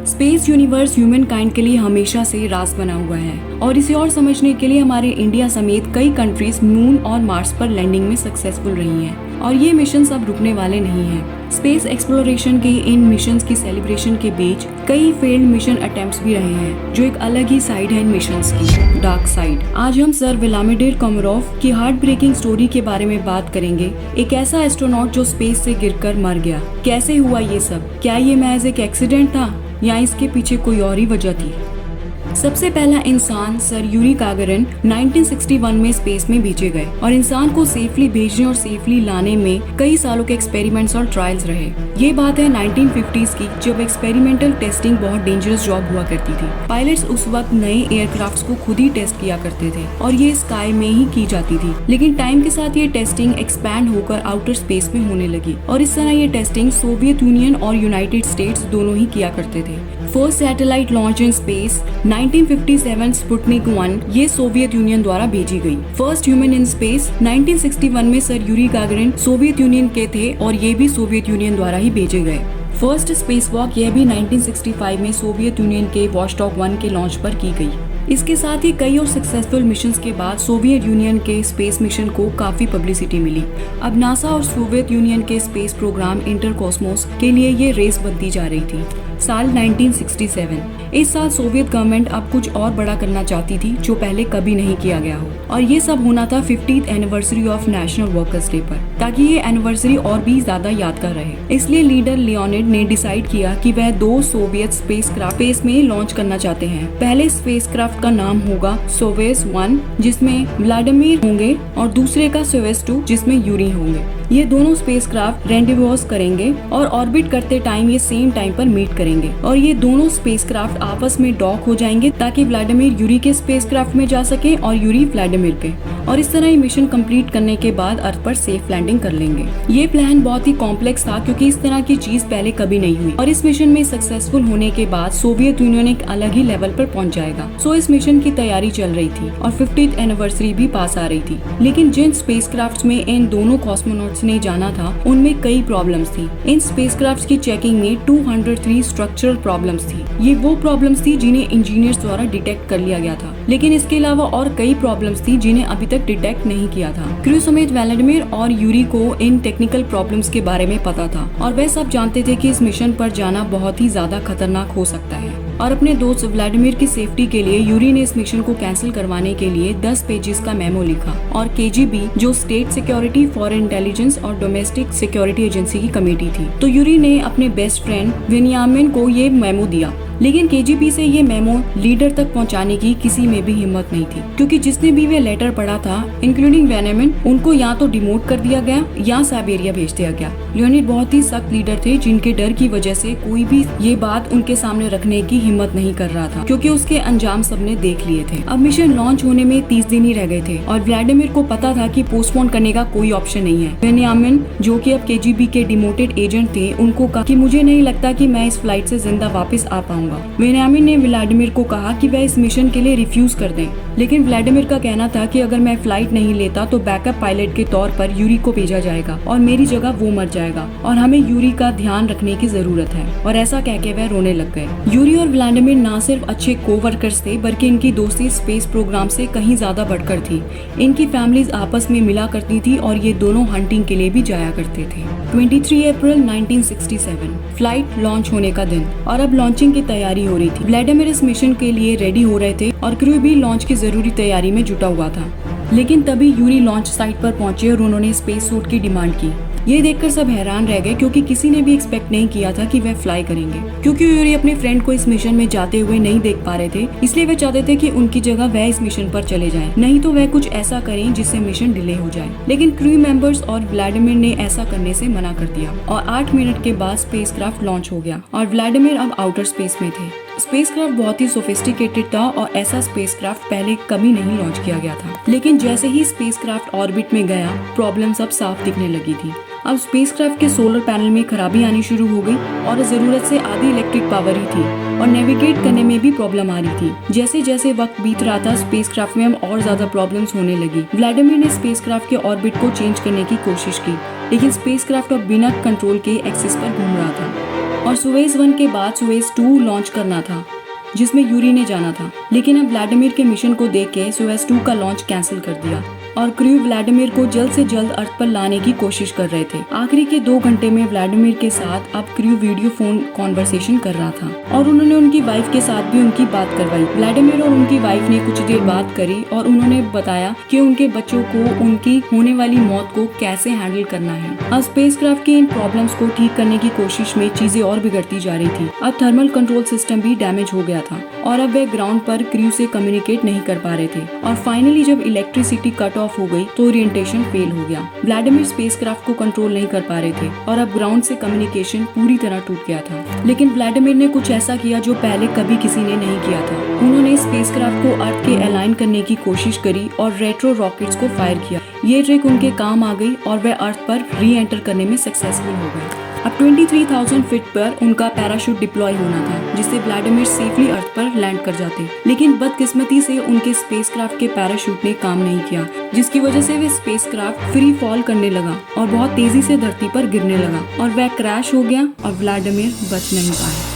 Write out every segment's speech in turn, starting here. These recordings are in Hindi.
स्पेस यूनिवर्स ह्यूमन काइंड के लिए हमेशा से राज बना हुआ है और इसे और समझने के लिए हमारे इंडिया समेत कई कंट्रीज मून और मार्स पर लैंडिंग में सक्सेसफुल रही हैं और ये मिशन अब रुकने वाले नहीं हैं। स्पेस एक्सप्लोरेशन के इन मिशंस की सेलिब्रेशन के बीच कई फेल्ड मिशन अटेम्प्ट्स भी रहे हैं, जो एक अलग ही साइड है इन मिशंस की, डार्क साइड। आज हम सर व्लादिमीर कोमारोव की हार्ट ब्रेकिंग स्टोरी के बारे में बात करेंगे। एक ऐसा एस्ट्रोनॉट जो स्पेस से गिरकर मर गया। कैसे हुआ ये सब? क्या ये महज एक एक्सीडेंट था या इसके पीछे कोई और ही वजह थी? सबसे पहला इंसान सर यूरी गागारिन 1961 में स्पेस में भेजे गए और इंसान को सेफली भेजने और सेफली लाने में कई सालों के एक्सपेरिमेंट्स और ट्रायल्स रहे। ये बात है 1950s की, जब एक्सपेरिमेंटल टेस्टिंग बहुत डेंजरस जॉब हुआ करती थी। पायलट्स उस वक्त नए एयरक्राफ्ट्स को खुद ही टेस्ट किया करते थे और ये स्काई में ही की जाती थी। लेकिन टाइम के साथ ये टेस्टिंग एक्सपैंड होकर आउटर स्पेस में होने लगी और इस तरह ये टेस्टिंग सोवियत यूनियन और यूनाइटेड स्टेट्स दोनों ही किया करते थे। First satellite launch in space 1957 Sputnik 1 ये सोवियत यूनियन द्वारा भेजी गई। फर्स्ट ह्यूमन इन स्पेस 1961 में sir Yuri Gagarin Soviet union के थे और ये भी सोवियत यूनियन द्वारा ही भेजे गए। फर्स्ट स्पेस वॉक यह भी 1965 में सोवियत यूनियन के वॉचडॉग 1 के लॉन्च पर की गई। इसके साथ ही कई और सक्सेसफुल मिशंस के बाद सोवियत यूनियन के स्पेस मिशन को काफी पब्लिसिटी मिली। अब नासा और सोवियत यूनियन के स्पेस प्रोग्राम इंटरकॉस्मोस के लिए ये रेस बनती जा रही थी। साल 1967। इस साल सोवियत गवर्नमेंट अब कुछ और बड़ा करना चाहती थी जो पहले कभी नहीं किया गया हो, और ये सब होना था 50th anniversary of national workers day पर, ताकि ये एनिवर्सरी और भी ज्यादा यादगार रहे। इसलिए लीडर लियोनिड ने डिसाइड किया कि वह 2 सोवियत स्पेसक्राफ्ट स्पेस में लॉन्च करना चाहते हैं। पहले स्पेसक्राफ्ट का नाम होगा सोवेस 1 जिसमें व्लादिमीर होंगे और दूसरे का सोवेस 2 जिसमें यूरी होंगे। ये दोनों स्पेसक्राफ्ट रेंडेवोस करेंगे और ऑर्बिट करते टाइम ये सेम टाइम पर मीट करेंगे और ये दोनों स्पेसक्राफ्ट आपस में डॉक हो जाएंगे ताकि व्लादिमीर यूरी के स्पेसक्राफ्ट में जा सके और यूरी व्लादिमीर के, और इस तरह ये मिशन कंप्लीट करने के बाद अर्थ पर सेफ लैंडिंग कर लेंगे। ये प्लान बहुत ही कॉम्प्लेक्स था क्योंकि इस तरह की चीज पहले कभी नहीं हुई, और इस मिशन में सक्सेसफुल होने के बाद सोवियत यूनियन एक अलग ही लेवल पर पहुंच जाएगा। सो इस मिशन की तैयारी चल रही थी और 50th एनिवर्सरी भी पास आ रही थी। लेकिन जिन स्पेसक्राफ्ट्स में इन दोनों कॉस्मोनॉट्स ने जाना था उनमें कई प्रॉब्लम्स थी। इन स्पेसक्राफ्ट्स की चेकिंग में 203 स्ट्रक्चरल प्रॉब्लम्स थी। ये वो प्रॉब्लम्स थी जिन्हें इंजीनियर्स द्वारा डिटेक्ट कर लिया गया था, लेकिन इसके अलावा और कई प्रॉब्लम्स थी जिन्हें अभी तक डिटेक्ट नहीं किया था। क्रू समेत व्लादिमीर और यूरी को इन टेक्निकल प्रॉब्लम्स के बारे में पता था और वे सब जानते थे कि इस मिशन पर जाना बहुत ही ज्यादा खतरनाक हो सकता है, और अपने दोस्त व्लादिमीर की सेफ्टी के लिए यूरी ने इस मिशन को कैंसिल करवाने के लिए 10 पेजेस का मेमो लिखा, और केजीबी जो स्टेट सिक्योरिटी, फॉरेन इंटेलिजेंस और डोमेस्टिक सिक्योरिटी एजेंसी की कमेटी थी, तो यूरी ने अपने बेस्ट फ्रेंड वेनियामिन को ये मेमो दिया। लेकिन केजीबी से ये मेमो लीडर तक पहुंचाने की किसी में भी हिम्मत नहीं थी, क्योंकि जिसने भी वे लेटर पढ़ा था इंक्लूडिंग वेनियामिन, उनको या तो डिमोट कर दिया गया या साइबेरिया भेज दिया गया। लियोनिड बहुत ही सख्त लीडर थे जिनके डर की वजह से कोई भी ये बात उनके सामने रखने की हिम्मत नहीं कर रहा था, क्योंकि उसके अंजाम सबने देख लिए थे। अब मिशन लॉन्च होने में 30 दिन ही रह गए थे और व्लादिमीर को पता था कि पोस्टपोन करने का कोई ऑप्शन नहीं है। वेनियामिन जो कि अब केजीबी के डिमोटेड एजेंट थे, उनको कहा कि मुझे नहीं लगता कि मैं इस फ्लाइट से जिंदा वापस आ पाऊंगा। वेनियामिन ने व्लादिमीर को कहा कि वह इस मिशन के लिए रिफ्यूज कर दें, लेकिन व्लादिमीर का कहना था कि अगर मैं फ्लाइट नहीं लेता तो बैकअप पायलट के तौर पर यूरी को भेजा जाएगा और मेरी जगह वो मर जाएगा और हमें यूरी का ध्यान रखने की जरूरत है, और ऐसा कहके वह रोने लग गए। यूरी और व्लादिमीर ना सिर्फ अच्छे कोवर्कर्स थे बल्कि इनकी दोस्ती स्पेस प्रोग्राम से कहीं ज्यादा बढ़कर थी। इनकी फैमिलीज आपस में मिला करती थी और ये दोनों हंटिंग के लिए भी जाया करते थे। 23 अप्रैल 1967 फ्लाइट लॉन्च होने का दिन, और अब लॉन्चिंग की तैयारी हो रही थी। व्लादिमीर इस मिशन के लिए रेडी हो रहे थे और क्रू भी लॉन्च की जरूरी तैयारी में जुटा हुआ था। लेकिन तभी यूरी लॉन्च साइट पर पहुंचे और उन्होंने स्पेस सूट की डिमांड की। ये देखकर सब हैरान रह गए क्योंकि किसी ने भी एक्सपेक्ट नहीं किया था कि वह फ्लाई करेंगे, क्योंकि यूरी अपने फ्रेंड को इस मिशन में जाते हुए नहीं देख पा रहे थे, इसलिए वे चाहते थे कि उनकी जगह वह इस मिशन पर चले जाएं, नहीं तो वह कुछ ऐसा करें जिससे मिशन डिले हो जाए। लेकिन क्रू मेंबर्स और व्लादिमीर ने ऐसा करने से मना कर दिया और 8 मिनट के बाद स्पेसक्राफ्ट लॉन्च हो गया और व्लादिमीर अब आउटर स्पेस में थे। स्पेसक्राफ्ट बहुत ही सोफिस्टिकेटेड था और ऐसा स्पेसक्राफ्ट पहले कभी नहीं लॉन्च किया गया था। लेकिन जैसे ही स्पेसक्राफ्ट ऑर्बिट में गया, प्रॉब्लम सब साफ दिखने लगी थी। अब स्पेसक्राफ्ट के सोलर पैनल में खराबी आनी शुरू हो गई और जरूरत से आधी इलेक्ट्रिक पावर ही थी और नेविगेट करने में भी प्रॉब्लम आ रही थी। जैसे जैसे वक्त बीत रहा था, स्पेसक्राफ्ट में अब और ज्यादा प्रॉब्लम्स होने लगी। व्लादिमीर ने स्पेसक्राफ्ट के ऑर्बिट को चेंज करने की कोशिश की, लेकिन स्पेसक्राफ्ट अब बिना कंट्रोल के एक्सिस पर घूम रहा था। और सुएज 1 के बाद सुएज 2 लॉन्च करना था, जिसमें यूरी ने जाना था। लेकिन अब व्लादिमीर के मिशन को देख के सुएज 2 का लॉन्च कैंसिल कर दिया और क्रू व्लादिमीर को जल्द से जल्द अर्थ पर लाने की कोशिश कर रहे थे। आखिरी के 2 घंटे में व्लादिमीर के साथ अब क्रू वीडियो फोन कॉन्वर्सेशन कर रहा था और उन्होंने उनकी वाइफ के साथ भी उनकी बात करवाई। व्लादिमीर और उनकी वाइफ ने कुछ देर बात करी और उन्होंने बताया कि उनके बच्चों को उनकी होने वाली मौत को कैसे हैंडल करना है। अब स्पेसक्राफ्ट के इन प्रॉब्लम्स को ठीक करने की कोशिश में चीजें और बिगड़ती जा रही थी। अब थर्मल कंट्रोल सिस्टम भी डैमेज हो गया था और अब वे ग्राउंड पर क्रू से कम्युनिकेट नहीं कर पा रहे थे और फाइनली जब इलेक्ट्रिसिटी कट ऑफ हो गई तो ओरिएंटेशन फेल हो गया। व्लादिमीर स्पेसक्राफ्ट को कंट्रोल नहीं कर पा रहे थे और अब ग्राउंड से कम्युनिकेशन पूरी तरह टूट गया था। लेकिन व्लादिमीर ने कुछ ऐसा किया जो पहले कभी किसी ने नहीं किया था। उन्होंने स्पेसक्राफ्ट को अर्थ के अलाइन करने की कोशिश करी और रेट्रो रॉकेट्स को फायर किया। ये ट्रिक उनके काम आ गई और वे अर्थ पर री एंटर करने में सक्सेसफुल हो गए। अब 23,000 फीट पर उनका पैराशूट डिप्लॉय होना था, जिससे व्लादिमीर सेफली अर्थ पर लैंड कर जाते। लेकिन बदकिस्मती से उनके स्पेसक्राफ्ट के पैराशूट ने काम नहीं किया, जिसकी वजह से वे स्पेसक्राफ्ट फ्री फॉल करने लगा और बहुत तेजी से धरती पर गिरने लगा और वह क्रैश हो गया और व्लादिमीर बच नहीं पाए।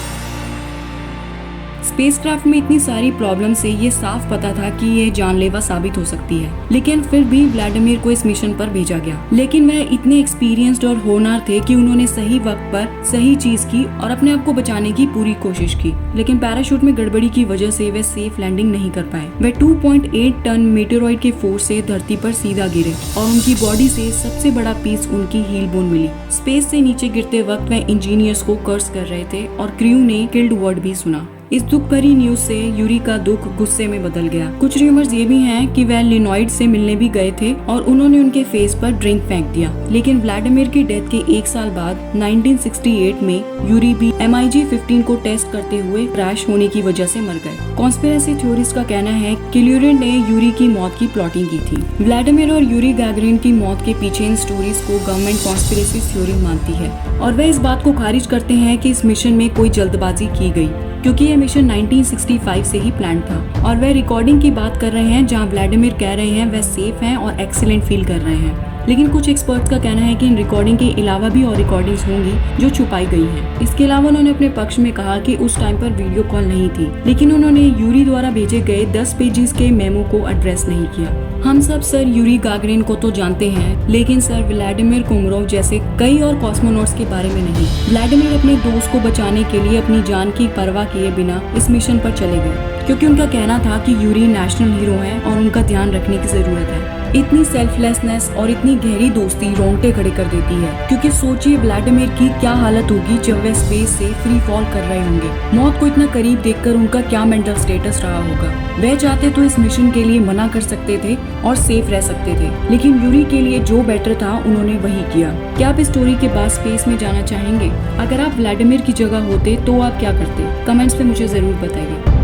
स्पेसक्राफ्ट में इतनी सारी प्रॉब्लम से ये साफ पता था कि ये जानलेवा साबित हो सकती है, लेकिन फिर भी व्लादिमीर को इस मिशन पर भेजा गया। लेकिन वह इतने एक्सपीरियंस्ड और होनहार थे कि उन्होंने सही वक्त पर सही चीज की और अपने आप को बचाने की पूरी कोशिश की। लेकिन पैराशूट में गड़बड़ी की वजह से वे सेफ लैंडिंग नहीं कर पाए। वे 2.8 टन मेटेरॉइड के फोर्स से धरती पर सीधा गिरे और उनकी बॉडी से सबसे बड़ा पीस उनकी हील बोन मिली। स्पेस से नीचे गिरते वक्त वे इंजीनियर्स को कर्स कर रहे थे और क्रू ने किल्ड वर्ड भी सुना। इस दुख भरी न्यूज से यूरी का दुख गुस्से में बदल गया। कुछ र्यूमर्स ये भी हैं कि वह लिनॉइड से मिलने भी गए थे और उन्होंने उनके फेस पर ड्रिंक फेंक दिया। लेकिन व्लादिमीर की डेथ के 1 साल बाद 1968 में यूरी भी MiG-15 को टेस्ट करते हुए क्रैश होने की वजह से मर गए। कॉन्स्पिरेसी थ्योरिस्ट का कहना है कि ल्यूरिन ने यूरी की मौत की प्लॉटिंग की थी। व्लादिमीर और यूरी गैगरिन की मौत के पीछे इन स्टोरीज को गवर्नमेंट कॉन्स्पिरेसी थ्योरी मानती है और वह इस बात को खारिज करते हैं कि इस मिशन में कोई जल्दबाजी की गई, क्योंकि यह मिशन 1965 से ही प्लान था। और वह रिकॉर्डिंग की बात कर रहे हैं जहां व्लादिमीर कह रहे हैं वह सेफ हैं और एक्सीलेंट फील कर रहे हैं। लेकिन कुछ एक्सपर्ट्स का कहना है कि इन रिकॉर्डिंग के अलावा भी और रिकॉर्डिंग्स होंगी जो छुपाई गई हैं। इसके अलावा उन्होंने अपने पक्ष में कहा कि उस टाइम पर वीडियो कॉल नहीं थी, लेकिन उन्होंने यूरी द्वारा भेजे गए 10 पेजेस के मेमो को एड्रेस नहीं किया। हम सब सर यूरी गागरिन को तो जानते हैं, लेकिन सर व्लादिमीर कोमरोव जैसे कई और कॉस्मोनॉट्स के बारे में नहीं। व्लादिमीर अपने दोस्त को बचाने के लिए अपनी जान की परवाह किए बिना इस मिशन पर चले गए, क्योंकि उनका कहना था कि यूरी नेशनल हीरो है और उनका ध्यान रखने की जरूरत है। इतनी सेल्फलेसनेस और इतनी गहरी दोस्ती रोंगटे खड़े कर देती है, क्योंकि सोचिए व्लादिमीर की क्या हालत होगी जब वे स्पेस से फ्री फॉल कर रहे होंगे। मौत को इतना करीब देखकर उनका क्या मेंटल स्टेटस रहा होगा। वे चाहते तो इस मिशन के लिए मना कर सकते थे और सेफ रह सकते थे, लेकिन यूरी के लिए जो बेटर था उन्होंने वही किया। क्या आप इस स्टोरी के बाद स्पेस में जाना चाहेंगे? अगर आप व्लादिमीर की जगह होते तो आप क्या करते? कमेंट्स में मुझे जरूर बताइए।